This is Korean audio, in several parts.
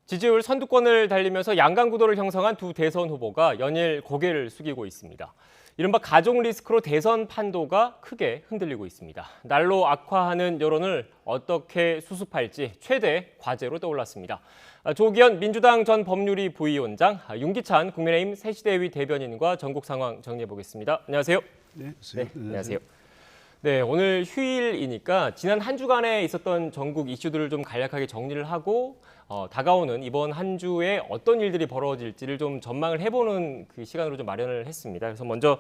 지지율 선두권을 달리면서 양강 구도를 형성한 두 대선 후보가 연일 고개를 숙이고 있습니다. 이른바 가족 리스크로 대선 판도가 크게 흔들리고 있습니다. 날로 악화하는 여론을 어떻게 수습할지 최대 과제로 떠올랐습니다. 조기현 민주당 전 법률위 부위원장, 윤기찬 국민의힘 새시대위 대변인과 전국 상황 정리해 보겠습니다. 안녕하세요. 네, 안녕하세요. 네, 오늘 휴일이니까 지난 한 주간에 있었던 전국 이슈들을 좀 간략하게 정리를 하고 다가오는 이번 한 주에 어떤 일들이 벌어질지를 좀 전망을 해보는 그 시간으로 좀 마련을 했습니다. 그래서 먼저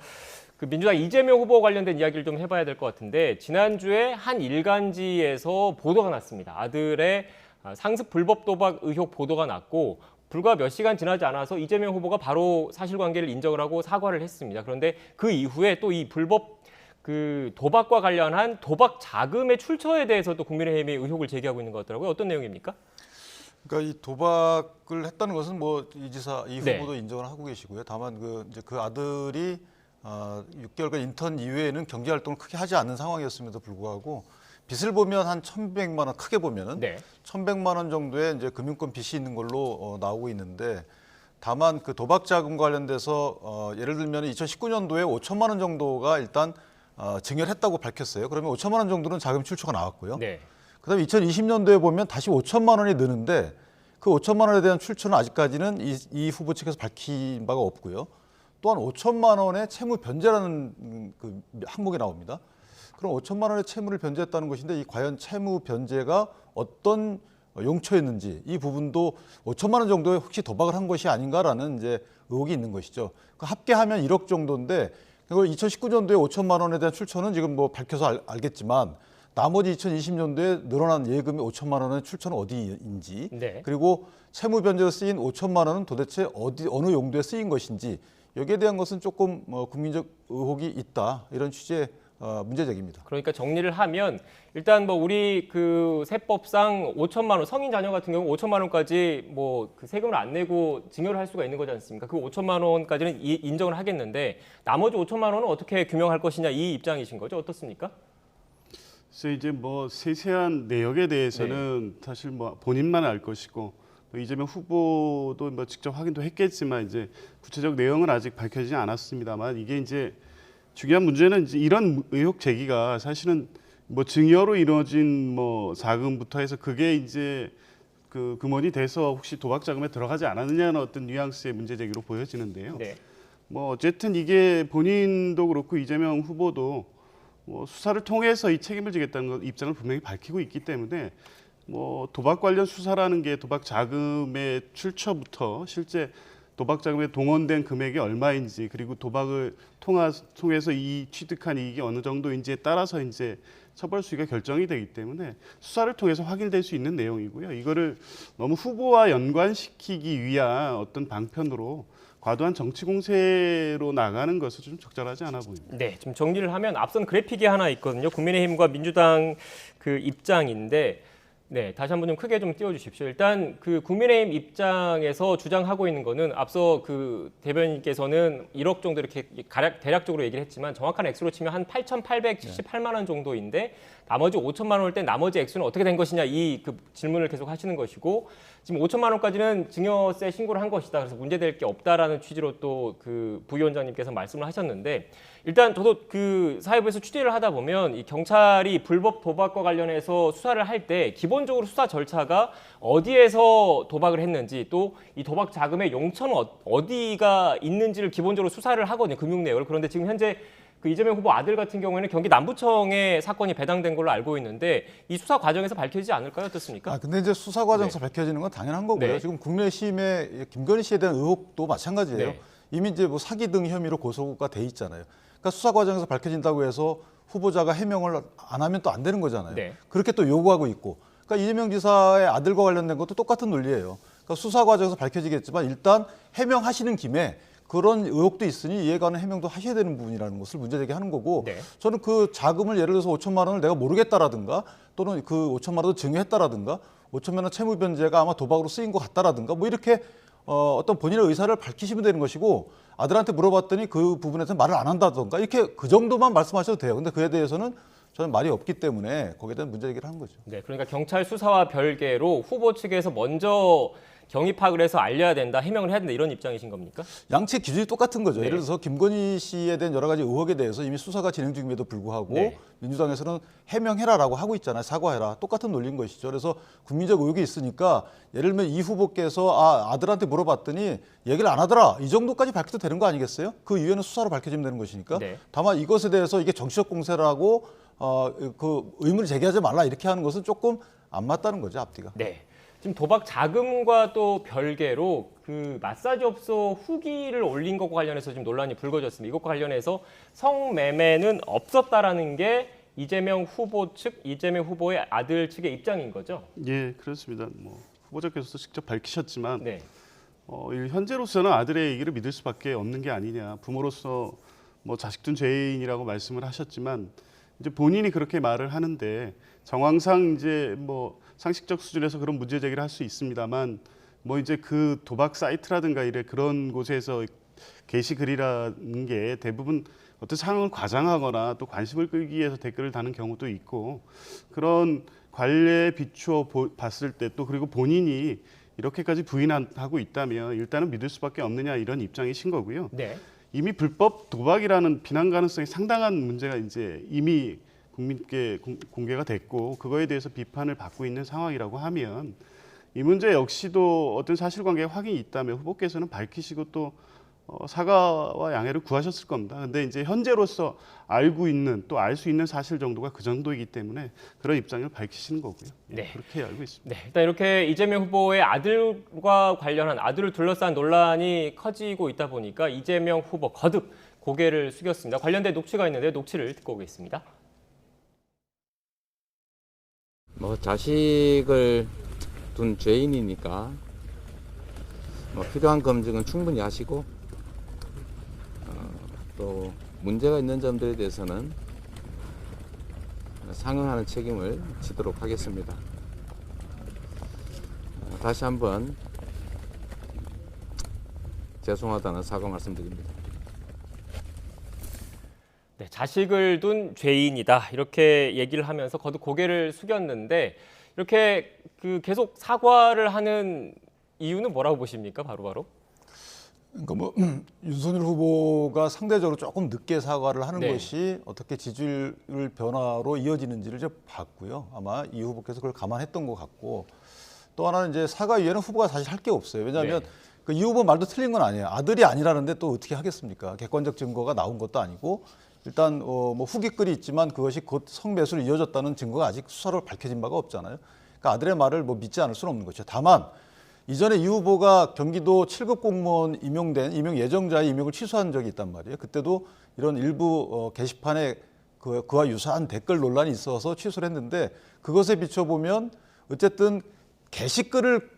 그 민주당 이재명 후보 관련된 이야기를 좀 해봐야 될 것 같은데 지난주에 한 일간지에서 보도가 났습니다. 아들의 상습 불법 도박 의혹 보도가 났고 불과 몇 시간 지나지 않아서 이재명 후보가 바로 사실관계를 인정을 하고 사과를 했습니다. 그런데 그 이후에 또 이 불법 그 도박과 관련한 도박 자금의 출처에 대해서도 국민의힘이 의혹을 제기하고 있는 것 같더라고요. 어떤 내용입니까? 그러니까 이 도박을 했다는 것은 뭐 이 지사 이 네. 후보도 인정을 하고 계시고요. 다만 그 아들이 6개월간 인턴 이외에는 경제 활동을 크게 하지 않는 상황이었음에도 불구하고 빚을 보면 한 1,100만 원, 크게 보면은 네. 1,100만 원 정도의 이제 금융권 빚이 있는 걸로 나오고 있는데, 다만 그 도박 자금 관련돼서 예를 들면 2019년도에 5천만 원 정도가 일단 증여했다고 밝혔어요. 그러면 5천만 원 정도는 자금 출처가 나왔고요. 네. 그다음에 2020년도에 보면 다시 5천만 원이 느는데 그 5천만 원에 대한 출처는 아직까지는 이 후보 측에서 밝힌 바가 없고요. 또한 5천만 원의 채무 변제라는 그 항목이 나옵니다. 그럼 5천만 원의 채무를 변제했다는 것인데 이 과연 채무 변제가 어떤 용처였는지 이 부분도 5천만 원 정도에 혹시 도박을 한 것이 아닌가라는 이제 의혹이 있는 것이죠. 합계하면 1억 정도인데 그걸 2019년도에 5천만 원에 대한 출처는 지금 뭐 밝혀서 알겠지만 나머지 2020년도에 늘어난 예금이 5천만 원의 출처는 어디인지, 네. 그리고 채무 변제로 쓰인 5천만 원은 도대체 어느 용도에 쓰인 것인지 여기에 대한 것은 조금 국민적 의혹이 있다, 이런 취지의 문제제기입니다. 그러니까 정리를 하면 일단 뭐 우리 그 세법상 5천만 원, 성인 자녀 같은 경우 5천만 원까지 뭐 그 세금을 안 내고 증여를 할 수가 있는 거지 않습니까? 그 5천만 원까지는 인정을 하겠는데 나머지 5천만 원은 어떻게 규명할 것이냐, 이 입장이신 거죠? 어떻습니까? 그래서 이제 뭐 세세한 내역에 대해서는 사실 뭐 본인만 알 것이고 또 이재명 후보도 뭐 직접 확인도 했겠지만 이제 구체적 내용은 아직 밝혀지지 않았습니다만, 이게 이제 중요한 문제는 이제 이런 의혹 제기가 사실은 뭐 증여로 이루어진 뭐 자금부터 해서 그게 이제 그 근원이 돼서 혹시 도박 자금에 들어가지 않았느냐는 어떤 뉘앙스의 문제 제기로 보여지는데요. 네. 뭐 어쨌든 이게 본인도 그렇고 이재명 후보도 뭐 수사를 통해서 이 책임을 지겠다는 입장을 분명히 밝히고 있기 때문에 뭐 도박 관련 수사라는 게 도박 자금의 출처부터 실제 도박 자금에 동원된 금액이 얼마인지, 그리고 도박을 통해서 이 취득한 이익이 어느 정도인지에 따라서 이제 처벌 수위가 결정이 되기 때문에 수사를 통해서 확인될 수 있는 내용이고요. 이거를 너무 후보와 연관시키기 위한 어떤 방편으로 과도한 정치 공세로 나가는 것은 좀 적절하지 않아 보입니다. 네, 좀 정리를 하면 앞선 그래픽이 하나 있거든요. 국민의힘과 민주당 그 입장인데, 네, 다시 한번 좀 크게 좀 띄워주십시오. 일단 그 국민의힘 입장에서 주장하고 있는 거는 앞서 그 대변인께서는 1억 정도 이렇게 대략적으로 얘기를 했지만 정확한 액수로 치면 한 8,878만 원 정도인데 나머지 5천만 원일 때 나머지 액수는 어떻게 된 것이냐, 이 그 질문을 계속 하시는 것이고, 지금 5천만 원까지는 증여세 신고를 한 것이다, 그래서 문제될 게 없다라는 취지로 또 그 부위원장님께서 말씀을 하셨는데, 일단 저도 그 사회부에서 취재를 하다 보면 이 경찰이 불법 도박과 관련해서 수사를 할 때 기본적으로 수사 절차가 어디에서 도박을 했는지, 또 이 도박 자금의 용처는 어디가 있는지를 기본적으로 수사를 하거든요, 금융 내역을. 그런데 지금 현재 그 이재명 후보 아들 같은 경우에는 경기 남부청에 사건이 배당된 걸로 알고 있는데 이 수사 과정에서 밝혀지지 않을까요? 어떻습니까? 근데 이제 수사 과정에서 밝혀지는 건 당연한 거고요. 네. 지금 국내심의 김건희 씨에 대한 의혹도 마찬가지예요. 네. 이미 이제 뭐 사기 등 혐의로 고소가 돼 있잖아요. 그러니까 수사 과정에서 밝혀진다고 해서 후보자가 해명을 안 하면 또 안 되는 거잖아요. 네. 그렇게 또 요구하고 있고. 그러니까 이재명 지사의 아들과 관련된 것도 똑같은 논리예요. 그러니까 수사 과정에서 밝혀지겠지만 일단 해명하시는 김에 그런 의혹도 있으니 이에 관한 해명도 하셔야 되는 부분이라는 것을 문제제기하는 거고, 네. 저는 그 자금을 예를 들어서 5천만 원을 내가 모르겠다라든가, 또는 그 5천만 원도 증여했다라든가, 5천만 원 채무 변제가 아마 도박으로 쓰인 것 같다라든가, 뭐 이렇게 어떤 본인의 의사를 밝히시면 되는 것이고, 아들한테 물어봤더니 그 부분에서 말을 안 한다던가, 이렇게 그 정도만 말씀하셔도 돼요. 근데 그에 대해서는 저는 말이 없기 때문에 거기에 대한 문제 제기를 한 거죠. 네, 그러니까 경찰 수사와 별개로 후보 측에서 먼저 경위 파악을 해서 알려야 된다, 해명을 해야 된다 이런 입장이신 겁니까? 양측 기준이 똑같은 거죠. 네. 예를 들어서 김건희 씨에 대한 여러 가지 의혹에 대해서 이미 수사가 진행 중임에도 불구하고 네. 민주당에서는 해명해라라고 하고 있잖아요. 사과해라. 똑같은 논리인 것이죠. 그래서 국민적 의혹이 있으니까 예를 들면 이 후보께서 아들한테 물어봤더니 얘기를 안 하더라. 이 정도까지 밝혀도 되는 거 아니겠어요? 그 이유는 수사로 밝혀지면 되는 것이니까. 네. 다만 이것에 대해서 이게 정치적 공세라고 그 의문을 제기하지 말라 이렇게 하는 것은 조금 안 맞다는 거죠. 앞뒤가. 네. 지금 도박 자금과 또 별개로 그 마사지업소 후기를 올린 것과 관련해서 지금 논란이 불거졌습니다. 이것과 관련해서 성매매는 없었다라는 게 이재명 후보 측, 이재명 후보의 아들 측의 입장인 거죠? 예, 그렇습니다. 뭐 후보자께서도 직접 밝히셨지만 네. 현재로서는 아들의 얘기를 믿을 수밖에 없는 게 아니냐. 부모로서 뭐 자식 둔 죄인이라고 말씀을 하셨지만 이제 본인이 그렇게 말을 하는데 정황상 이제 뭐 상식적 수준에서 그런 문제 제기를 할 수 있습니다만 뭐 이제 그 도박 사이트라든가 이래 그런 곳에서 게시글이라는 게 대부분 어떤 상황을 과장하거나 또 관심을 끌기 위해서 댓글을 다는 경우도 있고 그런 관례에 비추어 봤을 때 또 그리고 본인이 이렇게까지 부인하고 있다면 일단은 믿을 수밖에 없느냐 이런 입장이신 거고요. 네. 이미 불법 도박이라는 비난 가능성이 상당한 문제가 이제 이미 국민께 공개가 됐고 그거에 대해서 비판을 받고 있는 상황이라고 하면 이 문제 역시도 어떤 사실관계 확인이 있다면 후보께서는 밝히시고 또 사과와 양해를 구하셨을 겁니다. 그런데 이제 현재로서 알고 있는 또 알 수 있는 사실 정도가 그 정도이기 때문에 그런 입장을 밝히시는 거고요. 네. 그렇게 알고 있습니다. 네, 일단 이렇게 이재명 후보의 아들과 관련한 아들을 둘러싼 논란이 커지고 있다 보니까 이재명 후보 거듭 고개를 숙였습니다. 관련된 녹취가 있는데 녹취를 듣고 오겠습니다. 뭐 자식을 둔 죄인이니까 뭐 필요한 검증은 충분히 하시고 또 문제가 있는 점들에 대해서는 상응하는 책임을 지도록 하겠습니다. 다시 한번 죄송하다는 사과 말씀드립니다. 네, 자식을 둔 죄인이다 이렇게 얘기를 하면서 거듭 고개를 숙였는데 이렇게 그 계속 사과를 하는 이유는 뭐라고 보십니까? 바로바로? 그러니까 뭐 윤석열 후보가 상대적으로 조금 늦게 사과를 하는 네. 것이 어떻게 지지율 변화로 이어지는지를 좀 봤고요. 아마 이 후보께서 그걸 감안했던 것 같고 또 하나는 이제 사과 이외에는 후보가 사실 할 게 없어요. 왜냐하면 네. 그 이 후보 말도 틀린 건 아니에요. 아들이 아니라는데 또 어떻게 하겠습니까? 객관적 증거가 나온 것도 아니고 일단 뭐 후기글이 있지만 그것이 곧 성매수로 이어졌다는 증거가 아직 수사로 밝혀진 바가 없잖아요. 그러니까 아들의 말을 뭐 믿지 않을 수는 없는 것이죠. 다만 이전에 이 후보가 경기도 7급 공무원 임용 예정자의 임용을 취소한 적이 있단 말이에요. 그때도 이런 일부 게시판에 그와 유사한 댓글 논란이 있어서 취소를 했는데 그것에 비춰보면 어쨌든 게시글을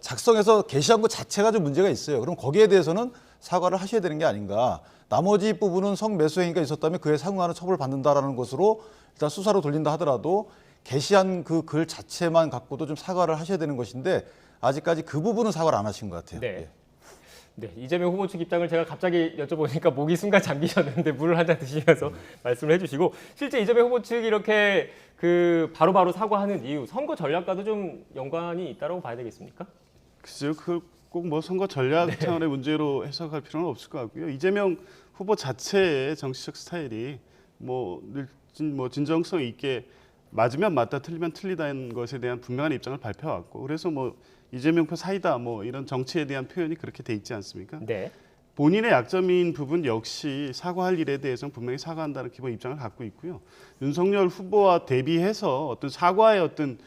작성해서 게시한 것 자체가 좀 문제가 있어요. 그럼 거기에 대해서는 사과를 하셔야 되는 게 아닌가. 나머지 부분은 성매수 행위가 있었다면 그에 상응하는 처벌을 받는다라는 것으로 일단 수사로 돌린다 하더라도 게시한 그 글 자체만 갖고도 좀 사과를 하셔야 되는 것인데 아직까지 그 부분은 사과를 안 하신 것 같아요. 네. 예. 네, 이재명 후보 측 입장을 제가 갑자기 여쭤보니까 목이 순간 잠기셨는데 물을 한 잔 드시면서 말씀을 해주시고 실제 이재명 후보 측이 이렇게 그 바로바로 사과하는 이유 선거 전략과도 좀 연관이 있다고 봐야 되겠습니까? 글쎄요, 그 꼭 뭐 선거 전략 차원의 문제로 해석할 필요는 없을 것 같고요. 이재명 후보 자체의 정치적 스타일이 뭐 진정성 있게 맞으면 맞다, 틀리면 틀리다는 것에 대한 분명한 입장을 발표했고, 그래서 뭐 이재명표 사이다 뭐 이런 정치에 대한 표현이 그렇게 돼 있지 않습니까? 네. 본인의 약점인 부분 역시 사과할 일에 대해서는 분명히 사과한다는 기본 입장을 갖고 있고요. 윤석열 후보와 대비해서 어떤 사과의 어떤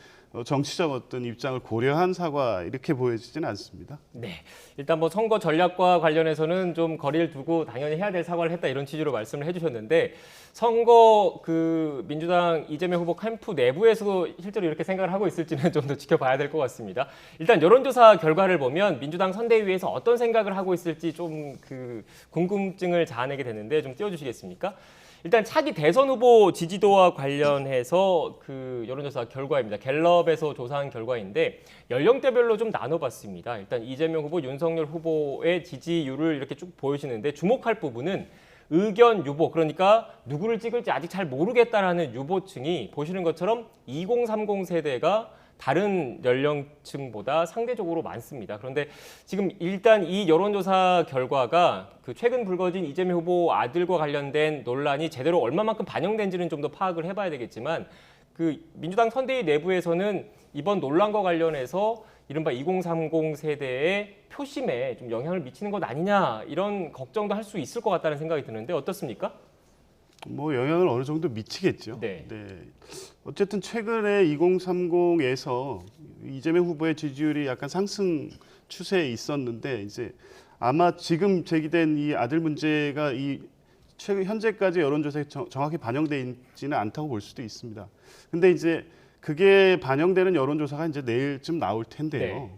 정치적 어떤 입장을 고려한 사과 이렇게 보여지지는 않습니다. 네. 일단 뭐 선거 전략과 관련해서는 좀 거리를 두고 당연히 해야 될 사과를 했다 이런 취지로 말씀을 해주셨는데 선거 그 민주당 이재명 후보 캠프 내부에서도 실제로 이렇게 생각을 하고 있을지는 좀 더 지켜봐야 될 것 같습니다. 일단 여론조사 결과를 보면 민주당 선대위에서 어떤 생각을 하고 있을지 좀 그 궁금증을 자아내게 되는데 좀 띄워주시겠습니까? 일단 차기 대선 후보 지지도와 관련해서 그 여론조사 결과입니다. 갤럽에서 조사한 결과인데 연령대별로 좀 나눠봤습니다. 일단 이재명 후보, 윤석열 후보의 지지율을 이렇게 쭉 보여주시는데 주목할 부분은 의견 유보, 그러니까 누구를 찍을지 아직 잘 모르겠다라는 유보층이 보시는 것처럼 2030 세대가 다른 연령층보다 상대적으로 많습니다. 그런데 지금 일단 이 여론조사 결과가 그 최근 불거진 이재명 후보 아들과 관련된 논란이 제대로 얼마만큼 반영된지는 좀 더 파악을 해봐야 되겠지만 그 민주당 선대위 내부에서는 이번 논란과 관련해서 이른바 2030 세대의 표심에 좀 영향을 미치는 것 아니냐 이런 걱정도 할 수 있을 것 같다는 생각이 드는데 어떻습니까? 뭐 영향을 어느 정도 미치겠죠. 네. 어쨌든 최근에 2030에서 이재명 후보의 지지율이 약간 상승 추세에 있었는데 이제 아마 지금 제기된 이 아들 문제가 이 최근 현재까지 여론조사에 정확히 반영돼 있지는 않다고 볼 수도 있습니다. 근데 이제 그게 반영되는 여론조사가 이제 내일쯤 나올 텐데요. 네.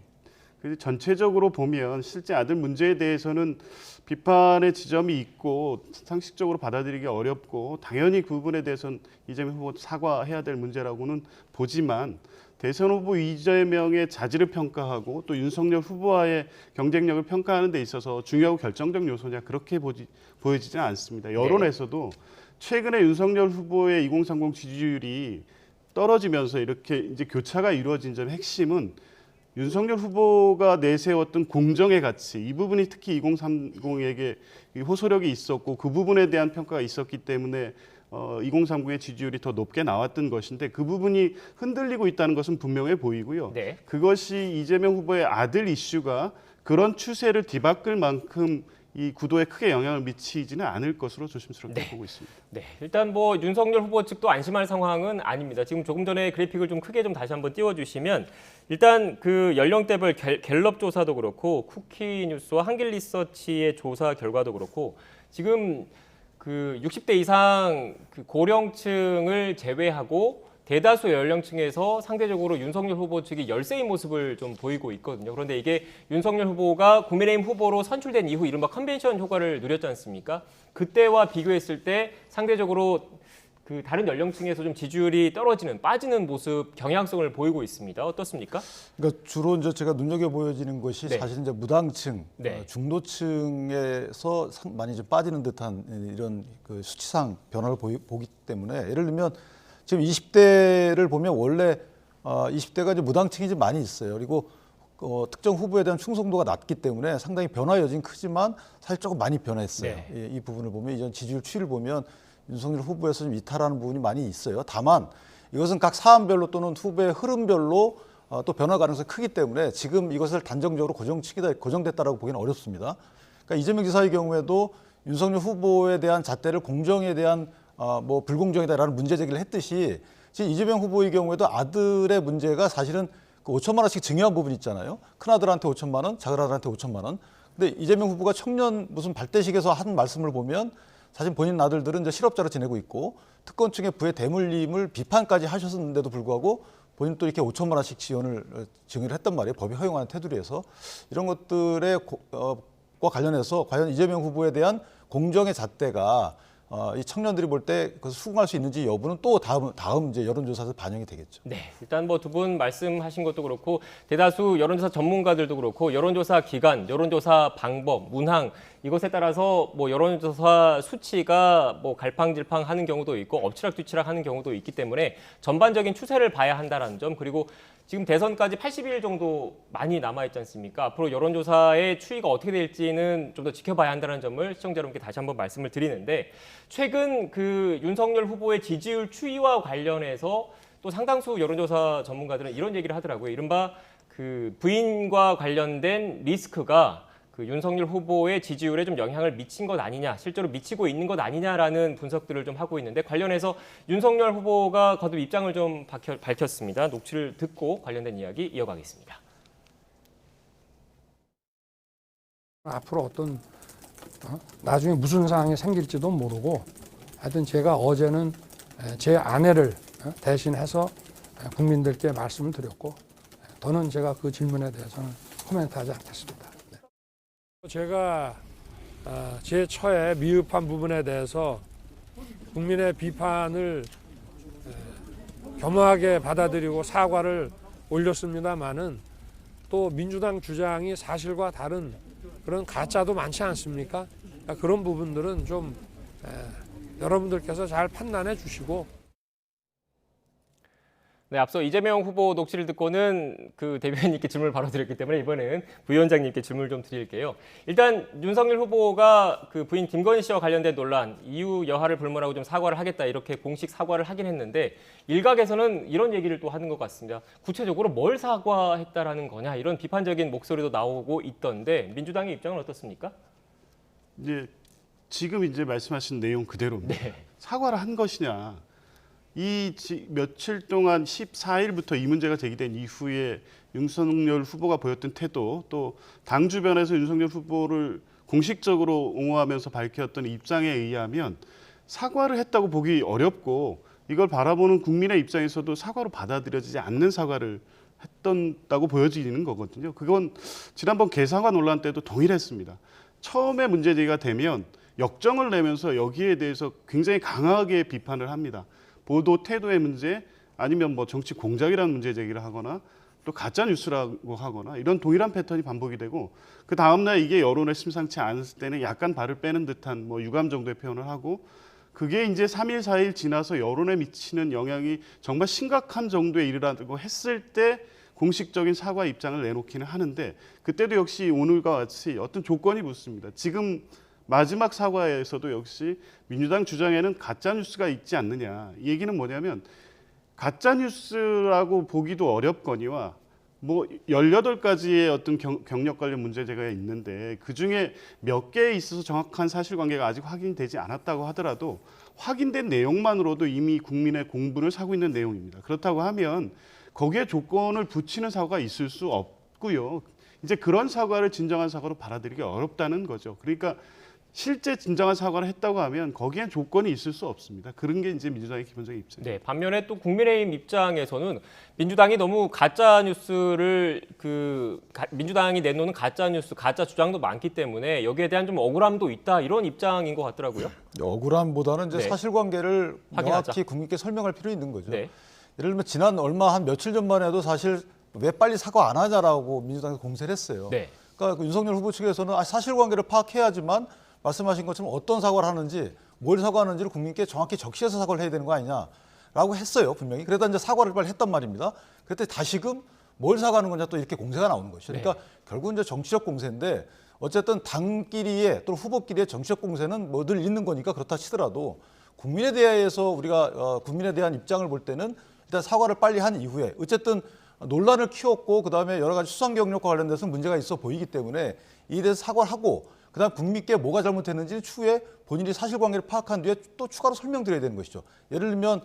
그래서 전체적으로 보면 실제 아들 문제에 대해서는 비판의 지점이 있고 상식적으로 받아들이기 어렵고 당연히 그 부분에 대해서는 이재명 후보 사과해야 될 문제라고는 보지만 대선 후보 이재명의 자질을 평가하고 또 윤석열 후보와의 경쟁력을 평가하는 데 있어서 중요하고 결정적 요소냐 그렇게 보여지지는 않습니다. 여론에서도 최근에 윤석열 후보의 2030 지지율이 떨어지면서 이렇게 이제 교차가 이루어진 점의 핵심은 윤석열 후보가 내세웠던 공정의 가치 이 부분이 특히 2030에게 호소력이 있었고 그 부분에 대한 평가가 있었기 때문에 2030의 지지율이 더 높게 나왔던 것인데 그 부분이 흔들리고 있다는 것은 분명해 보이고요. 네. 그것이 이재명 후보의 아들 이슈가 그런 추세를 뒤바꿀 만큼 이 구도에 크게 영향을 미치지는 않을 것으로 조심스럽게 보고 있습니다. 네, 일단 뭐 윤석열 후보 측도 안심할 상황은 아닙니다. 지금 조금 전에 그래픽을 좀 크게 좀 다시 한번 띄워주시면 일단 그 연령대별 갤럽 조사도 그렇고 쿠키뉴스와 한길리서치의 조사 결과도 그렇고 지금 그 60대 이상 그 고령층을 제외하고 대다수 연령층에서 상대적으로 윤석열 후보 측이 열세인 모습을 좀 보이고 있거든요. 그런데 이게 윤석열 후보가 국민의힘 후보로 선출된 이후 이른바 컨벤션 효과를 누렸지 않습니까? 그때와 비교했을 때 상대적으로 그 다른 연령층에서 좀 지지율이 떨어지는 빠지는 모습 경향성을 보이고 있습니다. 어떻습니까? 그러니까 주로 이제 제가 눈여겨 보여지는 것이 네. 사실 이제 무당층, 네. 중도층에서 많이 좀 빠지는 듯한 이런 그 수치상 변화를 보기 때문에 예를 들면 지금 20대를 보면 원래 20대가 이제 무당층이 좀 많이 있어요. 그리고 특정 후보에 대한 충성도가 낮기 때문에 상당히 변화 여지는 크지만 사실 조금 많이 변했어요. 네. 이 부분을 보면 이전 지지율 추이를 보면 윤석열 후보에서 좀 이탈하는 부분이 많이 있어요. 다만 이것은 각 사안별로 또는 후보의 흐름별로 또 변화 가능성이 크기 때문에 지금 이것을 단정적으로 고정됐다라고 보기는 어렵습니다. 그러니까 이재명 지사의 경우에도 윤석열 후보에 대한 잣대를 공정에 대한 뭐 불공정이다라는 문제 제기를 했듯이 지금 이재명 후보의 경우에도 아들의 문제가 사실은 그 5천만 원씩 증여한 부분이 있잖아요. 큰아들한테 5천만 원, 작은아들한테 5천만 원. 근데 이재명 후보가 청년 무슨 발대식에서 한 말씀을 보면 사실 본인 아들들은 이제 실업자로 지내고 있고 특권층의 부의 대물림을 비판까지 하셨는데도 불구하고 본인 또 이렇게 5천만 원씩 증여를 했단 말이에요. 법이 허용하는 테두리에서 이런 것들에 과 관련해서 과연 이재명 후보에 대한 공정의 잣대가 이 청년들이 볼 때 그것을 수긍할 수 있는지 여부는 또 다음 이제 여론조사에서 반영이 되겠죠. 네, 일단 뭐 두 분 말씀하신 것도 그렇고 대다수 여론조사 전문가들도 그렇고 여론조사 기간, 여론조사 방법, 문항 이것에 따라서 뭐 여론조사 수치가 뭐 갈팡질팡하는 경우도 있고 엎치락뒤치락 하는 경우도 있기 때문에 전반적인 추세를 봐야 한다는 점 그리고 지금 대선까지 80일 정도 많이 남아있지 않습니까? 앞으로 여론조사의 추이가 어떻게 될지는 좀 더 지켜봐야 한다는 점을 시청자 여러분께 다시 한번 말씀을 드리는데 최근 그 윤석열 후보의 지지율 추이와 관련해서 또 상당수 여론조사 전문가들은 이런 얘기를 하더라고요. 이른바 그 부인과 관련된 리스크가 그 윤석열 후보의 지지율에 좀 영향을 미친 것 아니냐, 실제로 미치고 있는 것 아니냐라는 분석들을 좀 하고 있는데 관련해서 윤석열 후보가 거듭 입장을 좀 밝혔습니다. 녹취를 듣고 관련된 이야기 이어가겠습니다. 앞으로 어떤 나중에 무슨 상황이 생길지도 모르고 하여튼 제가 어제는 제 아내를 대신해서 국민들께 말씀을 드렸고 더는 제가 그 질문에 대해서는 코멘트하지 않겠습니다. 제가 제 처에 미흡한 부분에 대해서 국민의 비판을 겸허하게 받아들이고 사과를 올렸습니다마는 또 민주당 주장이 사실과 다른 그런 가짜도 많지 않습니까? 그러니까 그런 부분들은 좀 여러분들께서 잘 판단해 주시고 네, 앞서 이재명 후보 녹취를 듣고는 그 대변인님께 질문을 바로 드렸기 때문에 이번에는 부위원장님께 질문을 좀 드릴게요. 일단 윤석열 후보가 그 부인 김건희 씨와 관련된 논란, 이후 여하를 불문하고 좀 사과를 하겠다 이렇게 공식 사과를 하긴 했는데 일각에서는 이런 얘기를 또 하는 것 같습니다. 구체적으로 뭘 사과했다라는 거냐 이런 비판적인 목소리도 나오고 있던데 민주당의 입장은 어떻습니까? 이제 지금 이제 말씀하신 내용 그대로입니다. 네. 사과를 한 것이냐? 며칠 동안 14일부터 이 문제가 제기된 이후에 윤석열 후보가 보였던 태도, 또 당 주변에서 윤석열 후보를 공식적으로 옹호하면서 밝혔던 입장에 의하면 사과를 했다고 보기 어렵고 이걸 바라보는 국민의 입장에서도 사과로 받아들여지지 않는 사과를 했다고 보여지는 거거든요. 그건 지난번 개사과 논란 때도 동일했습니다. 처음에 문제 제기가 되면 역정을 내면서 여기에 대해서 굉장히 강하게 비판을 합니다. 보도 태도의 문제 아니면 뭐 정치 공작이라는 문제 제기를 하거나 또 가짜 뉴스라고 하거나 이런 동일한 패턴이 반복이 되고 그 다음 날 이게 여론에 심상치 않았을 때는 약간 발을 빼는 듯한 뭐 유감 정도의 표현을 하고 그게 이제 3일 4일 지나서 여론에 미치는 영향이 정말 심각한 정도에 이르라고 했을 때 공식적인 사과 입장을 내놓기는 하는데 그때도 역시 오늘과 같이 어떤 조건이 붙습니다. 지금 마지막 사과에서도 역시 민주당 주장에는 가짜 뉴스가 있지 않느냐. 이 얘기는 뭐냐면 가짜 뉴스라고 보기도 어렵거니와 뭐 18가지의 어떤 경력 관련 문제제가 있는데 그중에 몇 개에 있어서 정확한 사실관계가 아직 확인되지 않았다고 하더라도 확인된 내용만으로도 이미 국민의 공분을 사고 있는 내용입니다. 그렇다고 하면 거기에 조건을 붙이는 사과가 있을 수 없고요. 이제 그런 사과를 진정한 사과로 받아들이기 어렵다는 거죠. 그러니까 실제 진정한 사과를 했다고 하면 거기엔 조건이 있을 수 없습니다. 그런 게 이제 민주당의 기본적인 입장입니다. 네, 반면에 또 국민의힘 입장에서는 민주당이 너무 가짜 뉴스를 민주당이 내놓는 가짜 뉴스, 가짜 주장도 많기 때문에 여기에 대한 좀 억울함도 있다 이런 입장인 것 같더라고요. 억울함보다는 이제 네. 사실관계를 확인하자. 명확히 국민께 설명할 필요 있는 거죠. 네. 예를 들면 지난 한 며칠 전만 해도 사실 왜 빨리 사과 안 하냐라고 민주당이 공세를 했어요. 네. 그러니까 그 윤석열 후보 측에서는 사실관계를 파악해야지만 말씀하신 것처럼 어떤 사과를 하는지 뭘 사과하는지를 국민께 정확히 적시해서 사과를 해야 되는 거 아니냐라고 했어요 분명히. 그러다 이제 사과를 빨리 했단 말입니다. 그때 다시금 뭘 사과하는 거냐 또 이렇게 공세가 나오는 것이죠. 그러니까 결국은 이제 정치적 공세인데 어쨌든 당끼리의 또는 후보끼리의 정치적 공세는 뭐 늘 있는 거니까 그렇다 치더라도 국민에 대해서 우리가 국민에 대한 입장을 볼 때는 일단 사과를 빨리 한 이후에 어쨌든 논란을 키웠고 그다음에 여러 가지 수상 경력과 관련돼서 문제가 있어 보이기 때문에 이에 대해서 사과를 하고 그다음 국민께 뭐가 잘못됐는지 추후에 본인이 사실관계를 파악한 뒤에 또 추가로 설명드려야 되는 것이죠. 예를 들면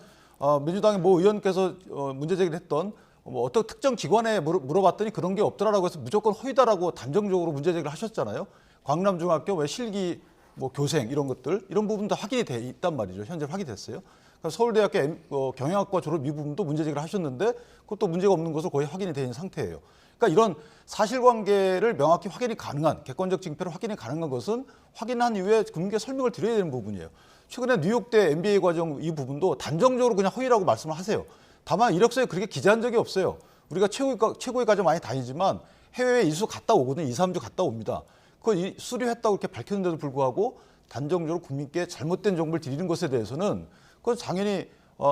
민주당의 모 의원께서 문제 제기를 했던 뭐 어떤 특정 기관에 물어봤더니 그런 게 없더라라고 해서 무조건 허위다라고 단정적으로 문제 제기를 하셨잖아요. 광남중학교 왜 실기 뭐 교생 이런 것들 이런 부분도 확인이 돼 있단 말이죠. 현재 확인됐어요. 그러니까 서울대학교 경영학과 졸업 이 부분도 문제 제기를 하셨는데 그것도 문제가 없는 것으로 거의 확인이 돼 있는 상태예요. 그러니까 이런 사실관계를 명확히 확인이 가능한 객관적 징표로 확인이 가능한 것은 확인한 이후에 국민께 설명을 드려야 되는 부분이에요. 최근에 뉴욕대 MBA 과정 이 부분도 단정적으로 그냥 허위라고 말씀을 하세요. 다만 이력서에 그렇게 기재한 적이 없어요. 우리가 최고의 과정 많이 다니지만 해외에 이수 갔다 오거든요. 2, 3주 갔다 옵니다. 그거 수료했다고 이렇게 밝혔는데도 불구하고 단정적으로 국민께 잘못된 정보를 드리는 것에 대해서는 그건 당연히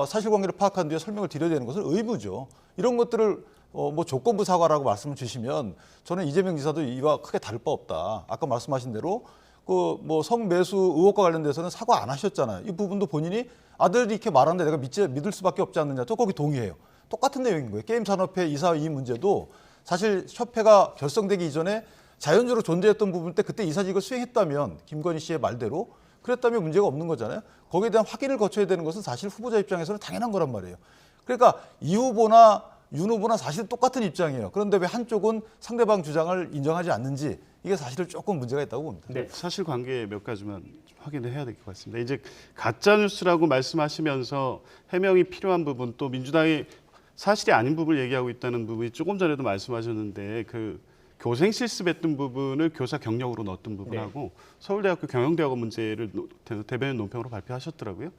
사실관계를 파악한 뒤에 설명을 드려야 되는 것은 의무죠. 이런 것들을 뭐 조건부 사과라고 말씀을 주시면 저는 이재명 지사도 이와 크게 다를 바 없다. 아까 말씀하신 대로 그 뭐 성매수 의혹과 관련돼서는 사과 안 하셨잖아요. 이 부분도 본인이 아들이 이렇게 말하는데 내가 믿을 수밖에 없지 않느냐. 또 거기 동의해요. 똑같은 내용인 거예요. 게임 산업회 이사 이 문제도 사실 협회가 결성되기 이전에 자연적으로 존재했던 부분 때 그때 이사직을 수행했다면 김건희 씨의 말대로 그랬다면 문제가 없는 거잖아요. 거기에 대한 확인을 거쳐야 되는 것은 사실 후보자 입장에서는 당연한 거란 말이에요. 그러니까 이 후보나 윤 후보나 사실 똑같은 입장이에요. 그런데 왜 한쪽은 상대방 주장을 인정하지 않는지 이게 사실은 조금 문제가 있다고 봅니다. 네, 사실관계 몇 가지만 좀 확인을 해야 될 것 같습니다. 이제 가짜 뉴스라고 말씀하시면서 해명이 필요한 부분 또 민주당이 사실이 아닌 부분을 얘기하고 있다는 부분이 조금 전에도 말씀하셨는데 그 교생 실습했던 부분을 교사 경력으로 넣었던 부분하고 서울대학교 경영대학원 문제를 대변인 논평으로 발표하셨더라고요.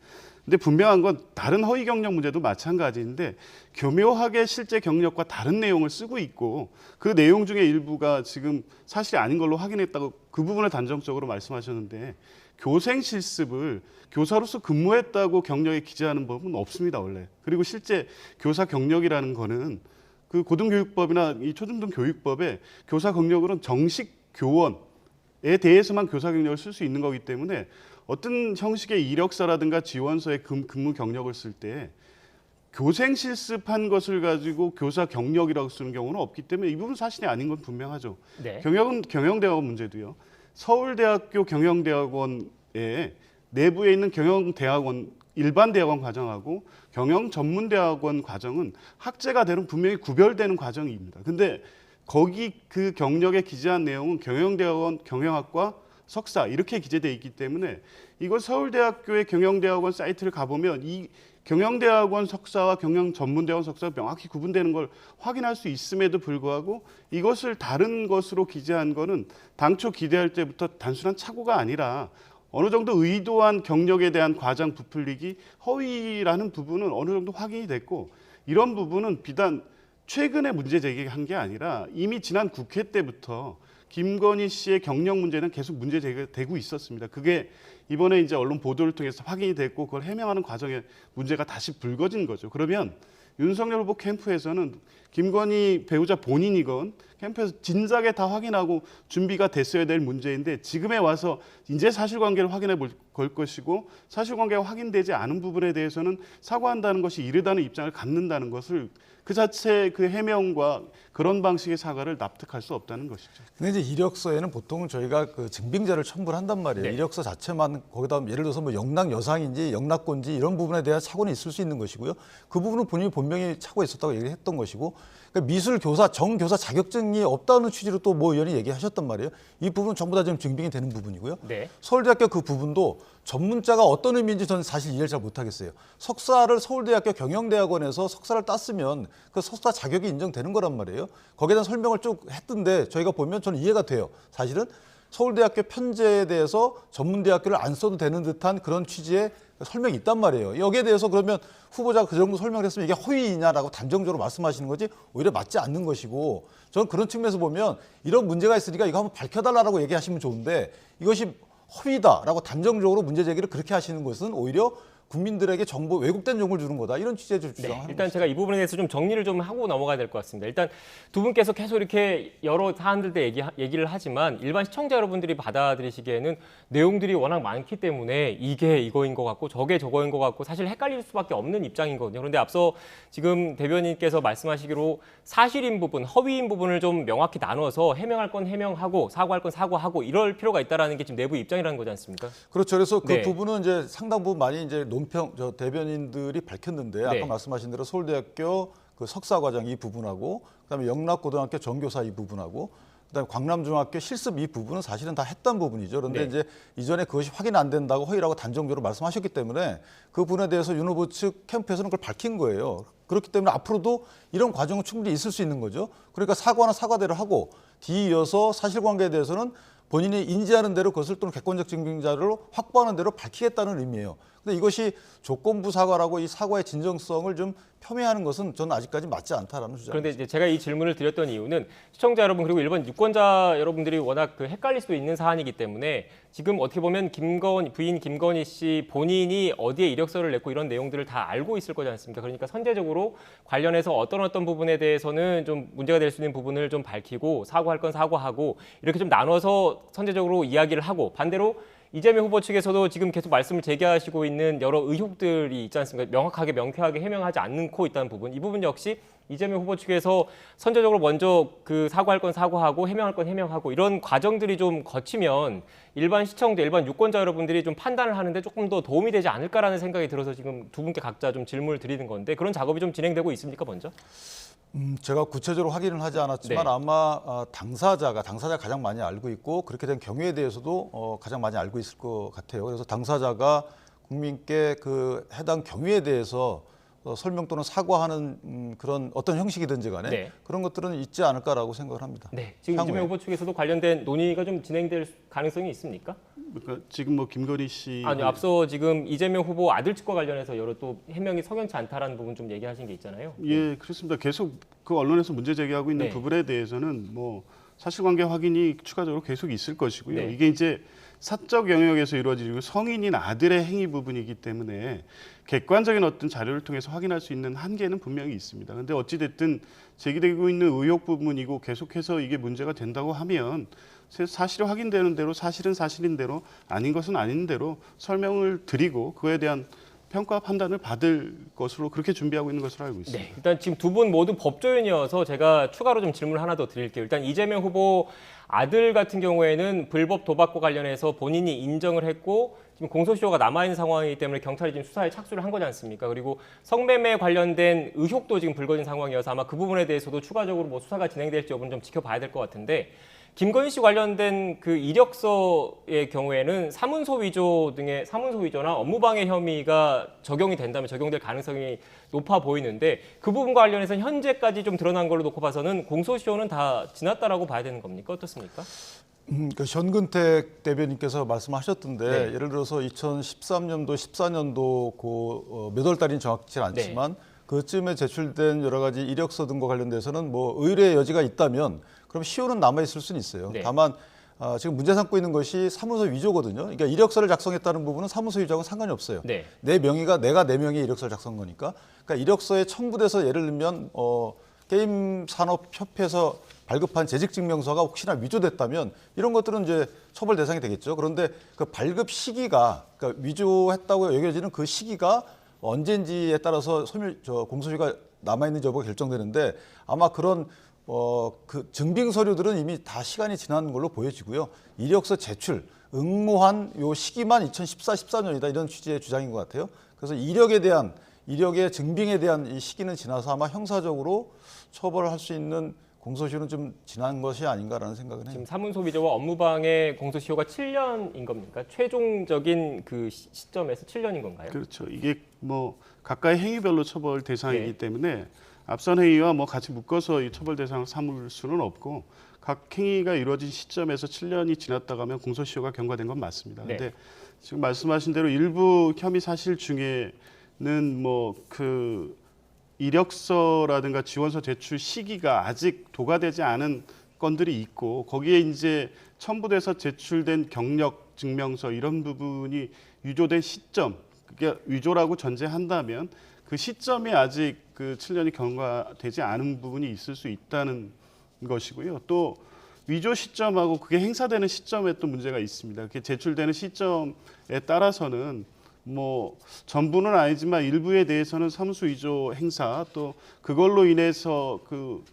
근데 분명한 건 다른 허위 경력 문제도 마찬가지인데 교묘하게 실제 경력과 다른 내용을 쓰고 있고 그 내용 중에 일부가 지금 사실이 아닌 걸로 확인했다고 그 부분을 단정적으로 말씀하셨는데 교생 실습을 교사로서 근무했다고 경력에 기재하는 법은 없습니다, 원래. 그리고 실제 교사 경력이라는 거는 그 고등교육법이나 이 초중등 교육법에 교사 경력으로는 정식 교원에 대해서만 교사 경력을 쓸 수 있는 거기 때문에 어떤 형식의 이력서라든가 지원서에 근무 경력을 쓸 때 교생 실습한 것을 가지고 교사 경력이라고 쓰는 경우는 없기 때문에 이 부분 사실이 아닌 건 분명하죠. 네. 경영은 경영대학원 문제도요. 서울대학교 경영대학원에 내부에 있는 경영대학원 일반 대학원 과정하고 경영 전문대학원 과정은 학제가 되는 분명히 구별되는 과정입니다. 근데 거기 그 경력에 기재한 내용은 경영대학원 경영학과 석사 이렇게 기재되어 있기 때문에 이걸 서울대학교의 경영대학원 사이트를 가보면 이 경영대학원 석사와 경영전문대학원 석사가 명확히 구분되는 걸 확인할 수 있음에도 불구하고 이것을 다른 것으로 기재한 거는 당초 기대할 때부터 단순한 착오가 아니라 어느 정도 의도한 경력에 대한 과장 부풀리기, 허위라는 부분은 어느 정도 확인이 됐고 이런 부분은 비단 최근에 문제 제기한 게 아니라 이미 지난 국회 때부터 김건희 씨의 경력 문제는 계속 문제 제기되고 있었습니다. 그게 이번에 이제 언론 보도를 통해서 확인이 됐고 그걸 해명하는 과정에 문제가 다시 불거진 거죠. 그러면 윤석열 후보 캠프에서는 김건희 배우자 본인이건 캠프에서 진작에 다 확인하고 준비가 됐어야 될 문제인데 지금에 와서 이제 사실관계를 확인해 볼 것이고 사실관계가 확인되지 않은 부분에 대해서는 사과한다는 것이 이르다는 입장을 갖는다는 것을 그 자체 그 해명과 그런 방식의 사과를 납득할 수 없다는 것이죠. 근데 이제 이력서에는 보통 저희가 그 증빙자를 첨부를 한단 말이에요. 네. 이력서 자체만 거기다 예를 들어서 뭐 영락 여상인지 영락건지 이런 부분에 대한 착오는 있을 수 있는 것이고요. 그 부분은 본인이 본명이 착오가 있었다고 얘기했던 것이고 그러니까 미술 교사 정교사 자격증이 없다는 취지로 또 모 의원이 얘기하셨단 말이에요. 이 부분은 전부 다 지금 증빙이 되는 부분이고요. 네. 서울대학교 그 부분도 전문자가 어떤 의미인지 저는 사실 이해를 잘 못하겠어요. 석사를 서울대학교 경영대학원에서 석사를 땄으면 그 석사 자격이 인정되는 거란 말이에요. 거기에 대한 설명을 쭉 했던데 저희가 보면 저는 이해가 돼요. 사실은 서울대학교 편제에 대해서 전문대학교를 안 써도 되는 듯한 그런 취지의 설명이 있단 말이에요. 여기에 대해서 그러면 후보자가 그 정도 설명을 했으면 이게 허위냐라고 단정적으로 말씀하시는 거지 오히려 맞지 않는 것이고 저는 그런 측면에서 보면 이런 문제가 있으니까 이거 한번 밝혀달라고 얘기하시면 좋은데 이것이 허위다라고 단정적으로 문제 제기를 그렇게 하시는 것은 오히려 국민들에게 정보 왜곡된 정보를 주는 거다 이런 취지의 주장하는 일단 것이죠. 제가 이 부분에 대해서 좀 정리를 좀 하고 넘어가야 될 것 같습니다. 일단 두 분께서 계속 이렇게 여러 사안들 때 얘기를 하지만 일반 시청자 여러분들이 받아들이시기에는 내용들이 워낙 많기 때문에 이게 이거인 것 같고 저게 저거인 것 같고 사실 헷갈릴 수밖에 없는 입장이거든요. 그런데 앞서 지금 대변인께서 말씀하시기로 사실인 부분, 허위인 부분을 좀 명확히 나눠서 해명할 건 해명하고 사과할 건 사과하고 이럴 필요가 있다라는 게 지금 내부 입장이라는 거지 않습니까? 그렇죠. 그래서 그 네. 부분은 이제 상당 부분 많이 이제 논평 저 대변인들이 밝혔는데 네. 아까 말씀하신 대로 서울대학교 그 석사과정 이 부분하고 그다음에 영락고등학교 전교사 이 부분하고 그다음에 광남중학교 실습 이 부분은 사실은 다 했던 부분이죠. 그런데 네. 이제 이전에 그것이 확인 안 된다고 허위라고 단정적으로 말씀하셨기 때문에 그 부분에 대해서 윤 후보 측 캠프에서는 그걸 밝힌 거예요. 그렇기 때문에 앞으로도 이런 과정은 충분히 있을 수 있는 거죠. 그러니까 사과나 사과대로 하고 뒤이어서 사실관계에 대해서는 본인이 인지하는 대로 그것을 또는 객관적 증빙자료로 확보하는 대로 밝히겠다는 의미예요. 근데 이것이 조건부 사과라고 이 사과의 진정성을 좀 폄훼하는 것은 저는 아직까지 맞지 않다라는 주장입니다. 그런데 이제 제가 이 질문을 드렸던 이유는 시청자 여러분 그리고 일반 유권자 여러분들이 워낙 그 헷갈릴 수도 있는 사안이기 때문에 지금 어떻게 보면 부인 김건희 씨 본인이 어디에 이력서를 냈고 이런 내용들을 다 알고 있을 거지 않습니까? 그러니까 선제적으로 관련해서 어떤 부분에 대해서는 좀 문제가 될 수 있는 부분을 좀 밝히고 사과할 건 사과하고 이렇게 좀 나눠서 선제적으로 이야기를 하고 반대로 이재명 후보 측에서도 지금 계속 말씀을 제기하시고 있는 여러 의혹들이 있지 않습니까? 명확하게 명쾌하게 해명하지 않고 있다는 부분, 이 부분 역시 이재명 후보 측에서 선제적으로 먼저 그 사과할 건 사과하고 해명할 건 해명하고 이런 과정들이 좀 거치면 일반 시청자, 일반 유권자 여러분들이 좀 판단을 하는데 조금 더 도움이 되지 않을까라는 생각이 들어서 지금 두 분께 각자 좀 질문을 드리는 건데 그런 작업이 좀 진행되고 있습니까, 먼저? 제가 구체적으로 확인을 하지 않았지만 네. 아마 당사자가 가장 많이 알고 있고 그렇게 된 경우에 대해서도 가장 많이 알고 있을 것 같아요. 그래서 당사자가 국민께 그 해당 경위에 대해서 설명 또는 사과하는 그런 어떤 형식이든지 간에 네. 그런 것들은 있지 않을까라고 생각을 합니다. 네, 지금 향후에. 이재명 후보 측에서도 관련된 논의가 좀 진행될 가능성이 있습니까? 그러니까 지금 뭐 김건희 씨 아니, 앞서 지금 이재명 후보 아들 측과 관련해서 여러 또 해명이 석연치 않다라는 부분 좀 얘기하신 게 있잖아요. 예, 그렇습니다. 계속 그 언론에서 문제 제기하고 있는 네. 부분에 대해서는 뭐 사실관계 확인이 추가적으로 계속 있을 것이고요. 네. 이게 이제 사적 영역에서 이루어지고 성인인 아들의 행위 부분이기 때문에 객관적인 어떤 자료를 통해서 확인할 수 있는 한계는 분명히 있습니다. 그런데 어찌 됐든 제기되고 있는 의혹 부분이고 계속해서 이게 문제가 된다고 하면 사실이 확인되는 대로 사실은 사실인 대로 아닌 것은 아닌 대로 설명을 드리고 그에 대한 평가 판단을 받을 것으로 그렇게 준비하고 있는 것으로 알고 있습니다. 네, 일단 지금 두 분 모두 법조인이어서 제가 추가로 좀 질문 하나 더 드릴게요. 일단 이재명 후보 아들 같은 경우에는 불법 도박과 관련해서 본인이 인정을 했고 지금 공소시효가 남아있는 상황이기 때문에 경찰이 지금 수사에 착수를 한 거지 않습니까? 그리고 성매매 관련된 의혹도 지금 불거진 상황이어서 아마 그 부분에 대해서도 추가적으로 뭐 수사가 진행될지 여부는 좀 지켜봐야 될 것 같은데 김건희 씨 관련된 그 이력서의 경우에는 사문서 위조 등의 사문서 위조나 업무방해 혐의가 적용이 된다면 적용될 가능성이 높아 보이는데 그 부분과 관련해서 현재까지 좀 드러난 걸로 놓고 봐서는 공소시효는 다 지났다라고 봐야 되는 겁니까? 어떻습니까? 그 전근택 대변인께서 말씀하셨던데 네. 예를 들어서 2013년도, 14년도 몇 월 달인지 정확치 않지만 그쯤에 제출된 여러 가지 이력서 등과 관련돼서는 뭐 의뢰의 여지가 있다면 그럼 시효는 남아 있을 수는 있어요. 네. 다만 지금 문제 삼고 있는 것이 사무소 위조거든요. 그러니까 이력서를 작성했다는 부분은 사무소 위조하고는 상관이 없어요. 네. 내가 내 명의 이력서를 작성한 거니까. 그러니까 이력서에 첨부돼서 예를 들면 게임 산업 협회에서 발급한 재직 증명서가 혹시나 위조됐다면 이런 것들은 이제 처벌 대상이 되겠죠. 그런데 그 발급 시기가 그러니까 위조했다고 여겨지는 그 시기가 언제인지에 따라서 공소시효가 남아 있는지 여부가 결정되는데 아마 그런 그 증빙 서류들은 이미 다 시간이 지난 걸로 보여지고요. 이력서 제출, 응모한 요 시기만 2014, 14년이다 이런 취지의 주장인 것 같아요. 그래서 이력의 증빙에 대한 이 시기는 지나서 아마 형사적으로 처벌을 할 수 있는 공소시효는 좀 지난 것이 아닌가라는 생각은 해요. 지금 사문서 위조와 업무방해 공소시효가 7년인 겁니까? 최종적인 그 시점에서 7년인 건가요? 그렇죠. 이게 뭐 각각의 행위별로 처벌 대상이기 네. 때문에 앞선 행위와 뭐 같이 묶어서 이 처벌 대상을 삼을 수는 없고 각 행위가 이루어진 시점에서 7년이 지났다고 하면 공소시효가 경과된 건 맞습니다. 그런데 지금 말씀하신 대로 일부 혐의 사실 중에는 뭐 그 이력서라든가 지원서 제출 시기가 아직 도과되지 않은 건들이 있고 거기에 이제 첨부돼서 제출된 경력 증명서 이런 부분이 위조된 시점, 그게 위조라고 전제한다면 그 시점에 아직 그 7년이 경과되지 않은 부분이 있을 수 있다는 것이고요. 또 위조 시점하고 그게 행사되는 시점에 또 문제가 있습니다. 그게 제출되는 시점에 따라서는 뭐 전부는 아니지만 일부에 대해서는 사무소 위조 행사 또 그걸로 인해서 그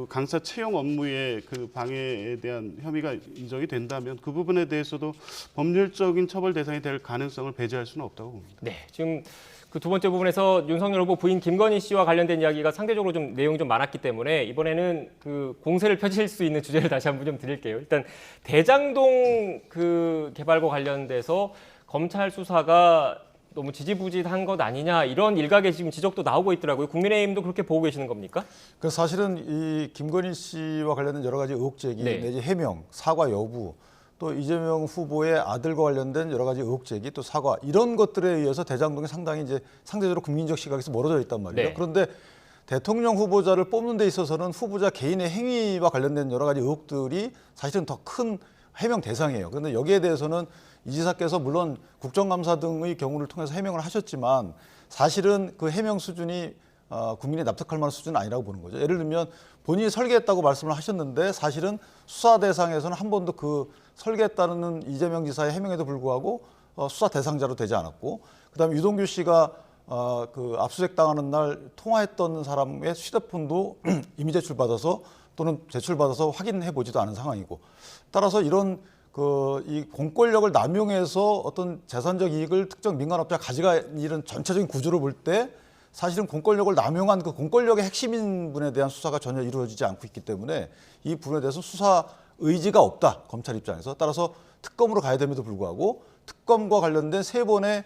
강사 채용 업무의 그 방해에 대한 혐의가 인정이 된다면 그 부분에 대해서도 법률적인 처벌 대상이 될 가능성을 배제할 수는 없다고 봅니다. 네, 지금 그 두 번째 부분에서 윤석열 후보 부인 김건희 씨와 관련된 이야기가 상대적으로 좀 내용이 좀 많았기 때문에 이번에는 그 공세를 펼칠 수 있는 주제를 다시 한번 좀 드릴게요. 일단 대장동 그 개발과 관련돼서 검찰 수사가 너무 지지부진한 것 아니냐 이런 일각의 지금 지적도 나오고 있더라고요. 국민의힘도 그렇게 보고 계시는 겁니까? 그래서 사실은 이 김건희 씨와 관련된 여러 가지 의혹 제기 네. 내지 해명, 사과 여부 또 이재명 후보의 아들과 관련된 여러 가지 의혹 제기 또 사과 이런 것들에 의해서 대장동이 상당히 이제 상대적으로 국민적 시각에서 멀어져 있단 말이에요. 네. 그런데 대통령 후보자를 뽑는 데 있어서는 후보자 개인의 행위와 관련된 여러 가지 의혹들이 사실은 더 큰 해명 대상이에요. 그런데 여기에 대해서는 이 지사께서 물론 국정감사 등의 경우를 통해서 해명을 하셨지만 사실은 그 해명 수준이 국민이 납득할 만한 수준은 아니라고 보는 거죠. 예를 들면 본인이 설계했다고 말씀을 하셨는데 사실은 수사 대상에서는 한 번도 그 설계했다는 이재명 지사의 해명에도 불구하고 수사 대상자로 되지 않았고 그다음에 유동규 씨가 그 압수수색 당하는 날 통화했던 사람의 휴대폰도 이미 제출받아서 또는 제출받아서 확인해 보지도 않은 상황이고 따라서 이런 이 공권력을 남용해서 어떤 재산적 이익을 특정 민간업자가 가져간 이런 전체적인 구조를 볼 때 사실은 공권력을 남용한 그 공권력의 핵심인 분에 대한 수사가 전혀 이루어지지 않고 있기 때문에 이 부분에 대해서 수사 의지가 없다. 검찰 입장에서. 따라서 특검으로 가야 됨에도 불구하고 특검과 관련된 3번의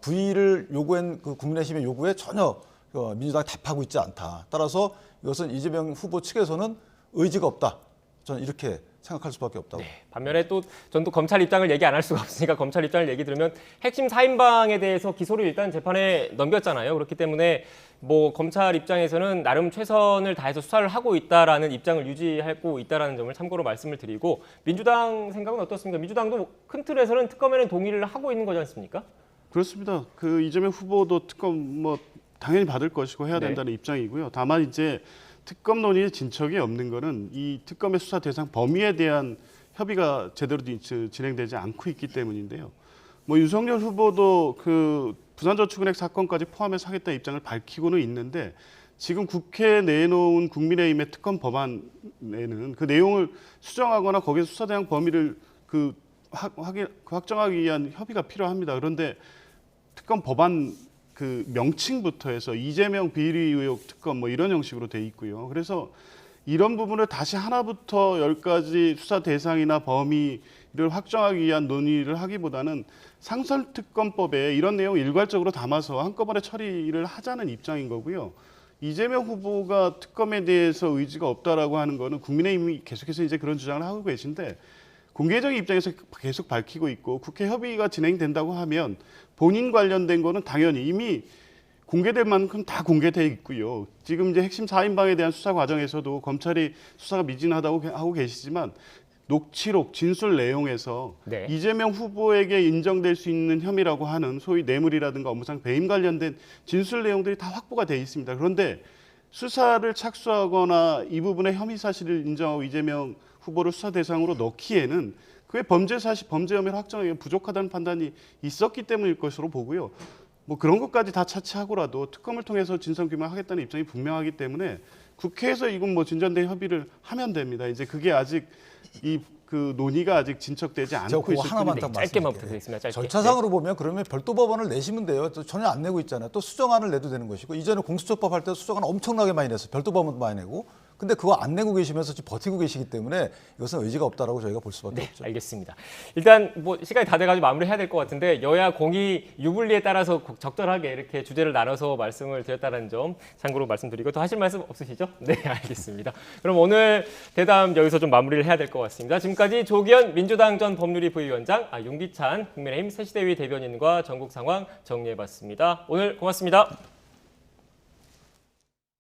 부의를 요구한 그 국민의힘의 요구에 전혀 민주당이 답하고 있지 않다. 따라서 이것은 이재명 후보 측에서는 의지가 없다. 저는 이렇게 생각할 수밖에 없다고. 네, 반면에 또 전 또 검찰 입장을 얘기 안 할 수가 없으니까 검찰 입장을 얘기 들으면 핵심 4인방에 대해서 기소를 일단 재판에 넘겼잖아요. 그렇기 때문에 뭐 검찰 입장에서는 나름 최선을 다해서 수사를 하고 있다라는 입장을 유지하고 있다라는 점을 참고로 말씀을 드리고 민주당 생각은 어떻습니까? 민주당도 큰 틀에서는 특검에는 동의를 하고 있는 거지 않습니까? 그렇습니다. 그 이재명 후보도 특검 뭐 당연히 받을 것이고 해야 네. 된다는 입장이고요. 다만 이제 특검 논의에 진척이 없는 거는 이 특검의 수사 대상 범위에 대한 협의가 제대로 진행되지 않고 있기 때문인데요. 뭐 윤석열 후보도 그 부산저축은행 사건까지 포함해서 하겠다는 입장을 밝히고는 있는데 지금 국회에 내놓은 국민의힘의 특검 법안에는 그 내용을 수정하거나 거기에 수사 대상 범위를 확정하기 위한 협의가 필요합니다. 그런데 특검 법안 그 명칭부터 해서 이재명 비리 의혹 특검 뭐 이런 형식으로 돼 있고요. 그래서 이런 부분을 다시 하나부터 열까지 수사 대상이나 범위를 확정하기 위한 논의를 하기보다는 상설특검법에 이런 내용 일괄적으로 담아서 한꺼번에 처리를 하자는 입장인 거고요. 이재명 후보가 특검에 대해서 의지가 없다라고 하는 거는 국민의힘이 계속해서 이제 그런 주장을 하고 계신데 공개적인 입장에서 계속 밝히고 있고 국회 협의가 진행된다고 하면 본인 관련된 거는 당연히 이미 공개될 만큼 다 공개돼 있고요. 지금 이제 핵심 4인방에 대한 수사 과정에서도 검찰이 수사가 미진하다고 하고 계시지만 녹취록 진술 내용에서 네. 이재명 후보에게 인정될 수 있는 혐의라고 하는 소위 뇌물이라든가 업무상 배임 관련된 진술 내용들이 다 확보가 돼 있습니다. 그런데 수사를 착수하거나 이 부분의 혐의 사실을 인정하고 이재명 후보를 수사 대상으로 넣기에는 그의 범죄 혐의를 확정하기 부족하다는 판단이 있었기 때문일 것으로 보고요. 뭐 그런 것까지 다 차치하고라도 특검을 통해서 진상 규명하겠다는 입장이 분명하기 때문에 국회에서 이건 뭐 진전된 협의를 하면 됩니다. 이제 그게 아직 그 논의가 아직 진척되지 않고 그거 있을 하나만 뿐입니다. 딱 짧게만 말씀드릴게요. 부탁드리겠습니다. 짧게. 절차상으로 보면 그러면 별도 법안을 내시면 돼요. 또 전혀 안 내고 있잖아요. 또 수정안을 내도 되는 것이고 이전에 공수처법 할 때 수정안 엄청나게 많이 냈어요. 별도 법안도 많이 내고. 근데 그거 안 내고 계시면서 지금 버티고 계시기 때문에 이것은 의지가 없다라고 저희가 볼 수밖에 네, 없죠. 알겠습니다. 일단 뭐 시간이 다 돼가지고 마무리해야 될 것 같은데 여야 공의 유불리에 따라서 적절하게 이렇게 주제를 나눠서 말씀을 드렸다는 점 참고로 말씀드리고 더 하실 말씀 없으시죠? 네, 알겠습니다. 그럼 오늘 대담 여기서 좀 마무리를 해야 될 것 같습니다. 지금까지 조기현 민주당 전 법률위 부위원장, 윤기찬 국민의힘 새시대위 대변인과 전국 상황 정리해봤습니다. 오늘 고맙습니다.